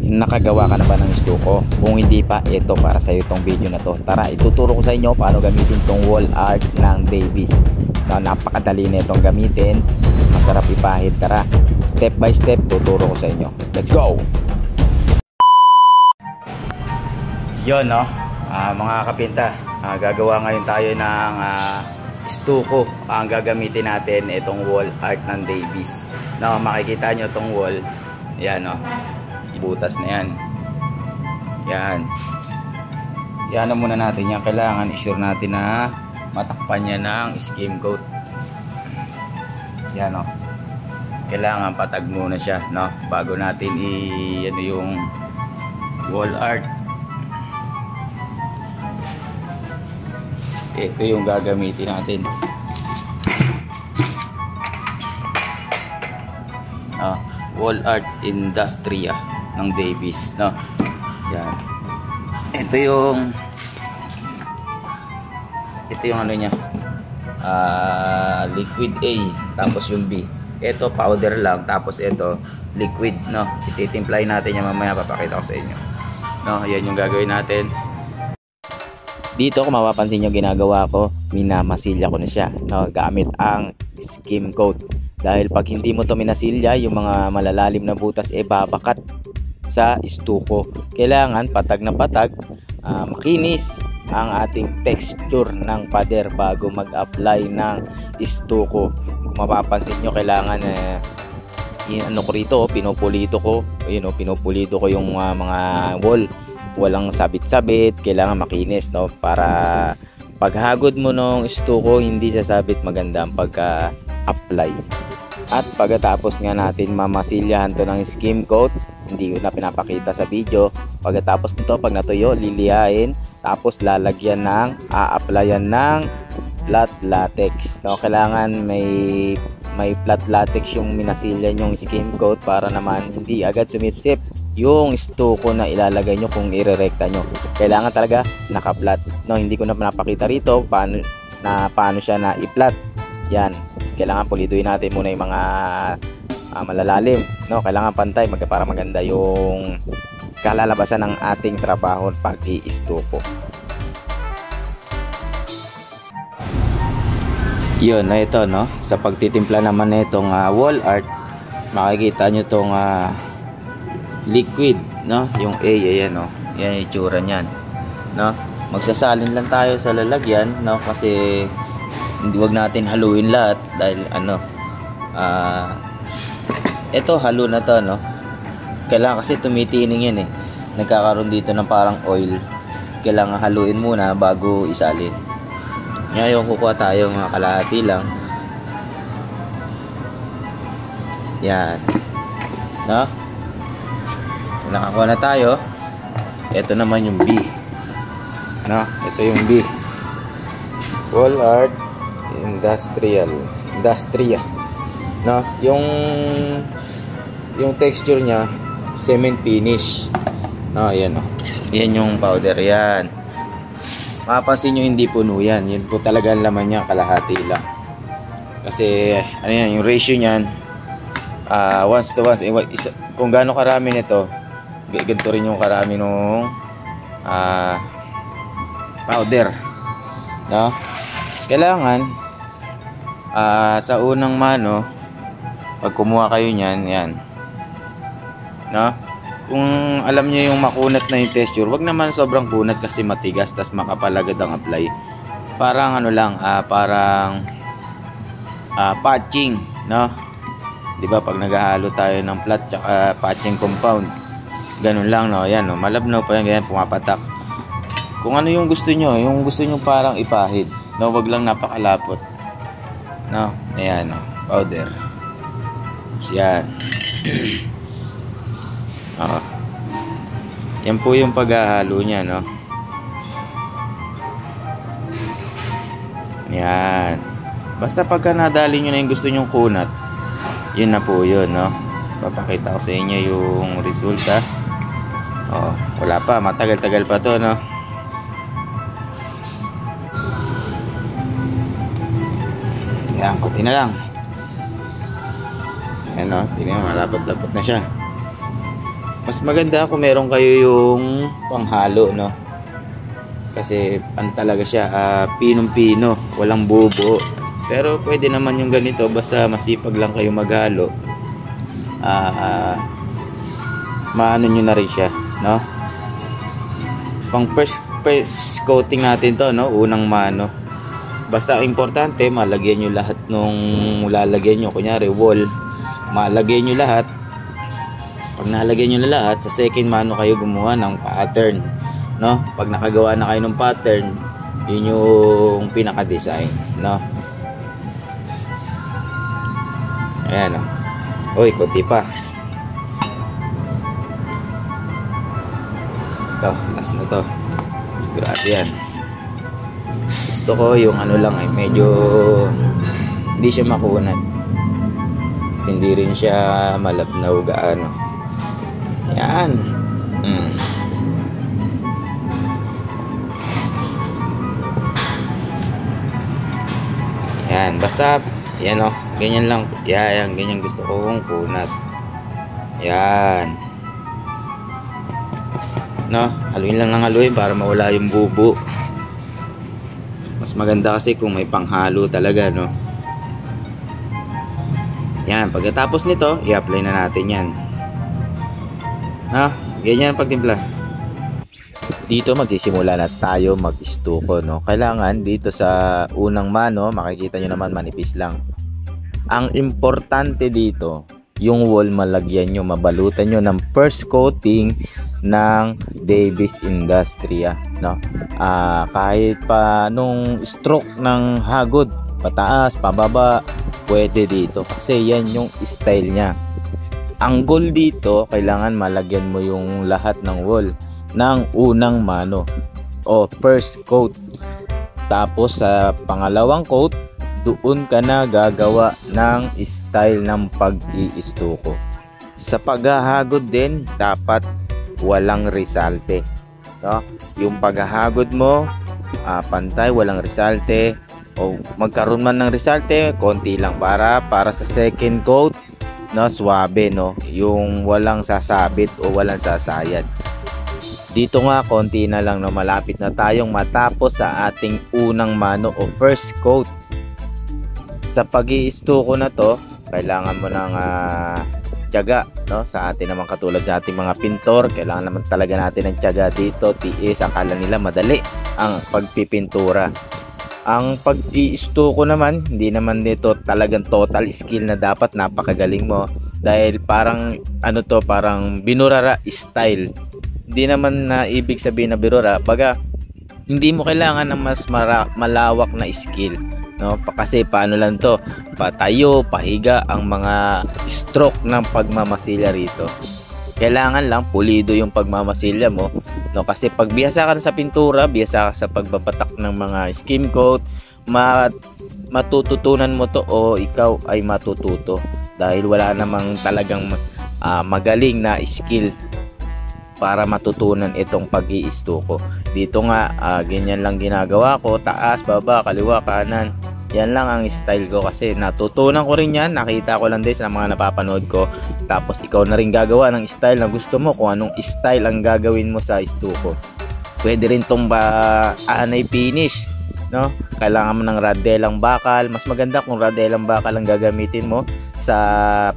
Nakagawa ka na ba ng stuko? Kung hindi pa, ito para sa iyo itong video na to. Tara, ituturo ko sa inyo paano gamitin itong wall art ng Davies. Napakadali na itong gamitin, masarap ipahid. Tara, step by step tuturo ko sa inyo. Let's go! Yon, no? Mga kapinta, gagawa ngayon tayo ng stuko. Ang gagamitin natin itong wall art ng Davies. Makikita nyo itong wall. Yan, no? Butas na yan. Yan na muna natin yan. Kailangan i-sure natin na matakpan niya ng skim coat. Yan, no? Kailangan patag muna siya, no? Bago natin ano yung wall art. Ito yung gagamitin natin. Wall art Industria ng Davies, no? Yan. Ito yung ano niya, liquid A, tapos yung B. Ito powder lang, tapos ito liquid, no? Ititimplahin natin yan mamaya, papakita ko sa inyo, no? Yan yung gagawin natin. Dito kung mapapansin nyo, ginagawa ko, minamasilya ko na siya, no? Gamit ang skim coat. Dahil pag hindi mo to minasilya, yung mga malalalim na butas babakat sa stuko. Kailangan patag na patag, makinis ang ating texture ng pader bago mag-apply ng stuko. Kung mapapansin nyo, kailangan ano ko rito, pinupulito ko. Ayun, pinupulito ko yung mga wall. Walang sabit-sabit, kailangan makinis, no? Para paghagod mo ng stuko, hindi sasabit, maganda ang pagka-apply. At pagkatapos nga natin mamasilyahan to ng skim coat, hindi ko na pinapakita sa video. Pagkatapos nito, pag natuyo, lilihain, tapos lalagyan ng a-applyan ng flat latex, no? Kailangan may flat latex yung minasilyan yung skim coat para naman hindi agad sumipsip yung stuko na ilalagay nyo kung irerekta nyo. Kailangan talaga naka-flat, no? Hindi ko na pinapakita rito paano siya na i-flat. Yan, kailangan pulituin natin muna yung mga malalalim, no? Kailangan pantay para maganda yung kalalabasan ng ating trabaho pag i-stuko. Yun, na ito, no? Sa pagtitimpla naman na itong wall art, makikita nyo itong liquid, no? Yung A, ayan, no? Yan yung itsura nyan, no? Magsasalin lang tayo sa lalagyan, no? Kasi hindi, wag natin haluin lahat dahil ito halo na to, no? Kailangan kasi tumitining yan, nagkakaroon dito ng parang oil. Kailangan haluin muna bago isalin. Ngayon kukuha tayo mga kalahati lang. Yan, no? So, nakakuha na tayo. Ito naman yung B, no? Ito yung B, wall art Industria, no? Yung texture niya cement finish, no? Ayan, no? Yan yung powder. Yan, mapapansin nyo hindi puno yan. Yan po talaga ang laman niya, kalahati lang. Kasi ano yan, yung ratio niyan 1:1. Kung gaano karami nito, ganito rin yung karami nung powder, no? Kailangan sa unang mano, pag kumuha kayo niyan, yan, no? Kung alam niyo yung makunat na yung texture, wag naman sobrang kunat kasi matigas tas makapalagad ang apply. Parang ano lang, parang patching, no? 'Di ba pag naghahalo tayo ng flat tsaka patching compound, ganun lang, no? Yan, no? Malabnaw pa yan, ganyan, pumapatak. Kung ano yung gusto niyo, parang ipahid, no? Wag lang napakalapot, no? Ayan, no? Powder. Yan. Yan po yung paghahalo niya, no? Yan. Basta pagka nadali nyo na yung gusto nyong kunat, yun na po yun, no? Papakita ko sa inyo yung resulta. Wala pa, matagal-tagal pa to, no? Yan, konti na lang. Ayan, no? Tingnan, malapot-lapot na siya. Mas maganda kung meron kayo yung panghalo, no? Kasi ano talaga siya, pinong-pino, walang bubo. Pero pwede naman yung ganito, basta masipag lang kayo maghalo. Maano nyo na rin siya, no? Pang first coating natin to, no? Unang mano. Basta importante, malagyan nyo lahat nung lalagyan nyo. Kunyari, wall. Malagyan nyo lahat. Pag nalagyan nyo na lahat, sa second mano kayo gumawa ng pattern, no? Pag nakagawa na kayo ng pattern, yun yung pinaka-design, no? Ayan, no? Uy, konti pa. Ito, last na to. Grabe yan. Gusto ko yung ano lang ay medyo hindi siya makunat. Kasi hindi rin siya malabnaw gaano. Yan. Yan, basta yan o, ganyan lang. Yan, ganyan gusto kong kunat. Yan. No, haluin lang ng haluin para mawala yung bubo. Mas maganda kasi kung may panghalo talaga, no? Yan, pagkatapos nito, i-apply na natin yan. No, ganyan pagtimpla. Dito magsisimula na tayo mag-stuko, no? Kailangan dito sa unang mano, makikita nyo naman manipis lang. Ang importante dito, yung wall malagyan nyo, mabalutan nyo ng first coating ng Davis Industria, no? Kahit pa nung stroke ng hagod, pataas, pababa, pwede dito kasi yan yung style niya. Ang goal dito, kailangan malagyan mo yung lahat ng wall ng unang mano o first coat. Tapos sa pangalawang coat, doon ka na gagawa ng style ng pag-i-stuko. Sa paghahagod din, dapat walang resalte, no? Yung paghahagod mo, pantay, walang resalte, o magkaroon man ng resalte, konti lang para sa second coat, no, swabe, no, yung walang sasabit o walang sasayad. Dito nga konti na lang, no, malapit na tayong matapos sa ating unang mano o first coat. Sa pag-i-stuko na to, kailangan mo ng tiyaga, no? Sa atin naman katulad sa ating mga pintor, kailangan naman talaga natin ng tiyaga dito. TS, akala nila madali ang pagpipintura. Ang pag-i-stuko naman, hindi naman dito talagang total skill na dapat napakagaling mo. Dahil parang ano to, parang binurara style. Hindi naman na ibig sabihin na binurara, baga hindi mo kailangan ng mas malawak na skill, no? Kasi paano lang to, patayo, pahiga ang mga stroke ng pagmamasilya rito. Kailangan lang pulido yung pagmamasilya mo, no? Kasi pag bihasa ka sa pintura, bihasa ka sa pagbabatak ng mga skim coat, matututunan mo to o ikaw ay matututo dahil wala namang talagang magaling na skill para matutunan itong pag-i-stuko. Dito nga, ganyan lang ginagawa ko, taas, baba, kaliwa, kanan. Yan lang ang style ko kasi natutunan ko rin yan, nakita ko lang din sa mga napapanood ko. Tapos ikaw na rin gagawa ng style na gusto mo, kung anong style ang gagawin mo sa stuko. Pwede rin tong anay finish, no? Kailangan mo ng radelang bakal. Mas maganda kung radelang bakal ang gagamitin mo sa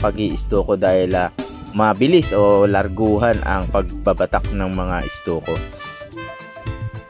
pag-i-stuko dahil mabilis o larguhan ang pagbabatak ng mga stuko.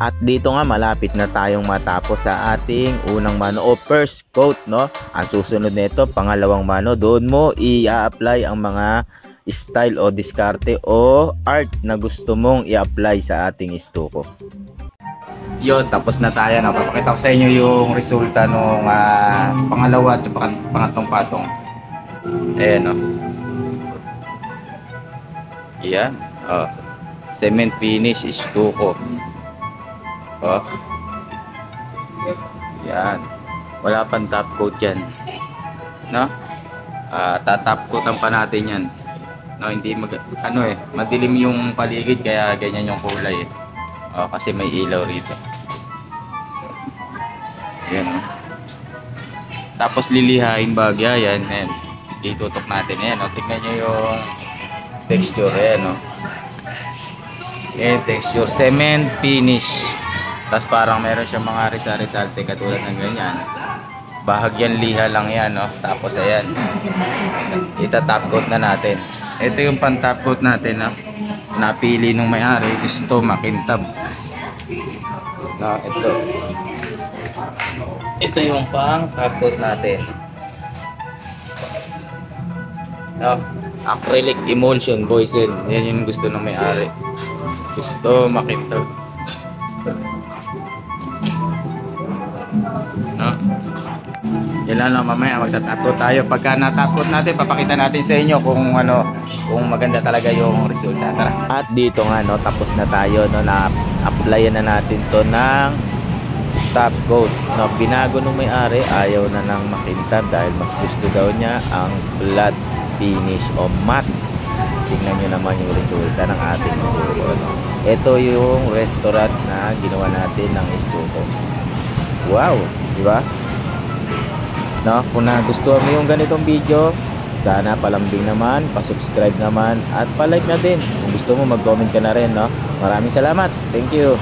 At dito nga malapit na tayong matapos sa ating unang mano o first coat, no? Ang susunod nito, pangalawang mano, doon mo i-apply ang mga style o diskarte o art na gusto mong i-apply sa ating stuko. Yun, tapos na tayo. Napapakita ko sa inyo yung resulta ng pangalawa at pangatlong patong. Ayan, no? Yan, cement finish stuko. Yan, wala pang top coat yan, no? Tatop coatan pa natin yan, no? Hindi madilim yung paligid kaya ganyan yung kulay, kasi may ilaw rito. Yan, no? Tapos lilihain bagya yan, itutok natin yan, no? Tingnan nyo yung texture, ayan, no? texture cement finish. Tapos parang meron siyang mga resalte katulad ng ganyan. Bahagyan liha lang yan, no? Tapos ayan, ita-top coat na natin. Ito yung pan-top coat natin, no? Napili nung may-ari, gusto makintab. No, ito yung pang-top coat natin. No, acrylic emulsion boysen. Yan yung gusto ng may-ari. Gusto makintab. No? Yan lang, mamaya magtatapot tayo. Pagka natapot natin, papakita natin sa inyo kung kung maganda talaga yung resulta. Tara. At dito nga, no, tapos na tayo, no, na-applyan na natin to ng top coat. No, binago nung may-ari, ayaw na nang makintab dahil mas gusto daw niya ang flat finish o matte. Tingnan nyo naman yung resulta ng ating estuko. No? Ito yung restaurant na ginawa natin ng estuko. Wow, di ba? No, kung nagustuhan mo yung ganitong video, sana palambing naman, pa-subscribe naman at pa-like na din. Kung gusto mo mag-comment ka na rin, no? Maraming salamat. Thank you.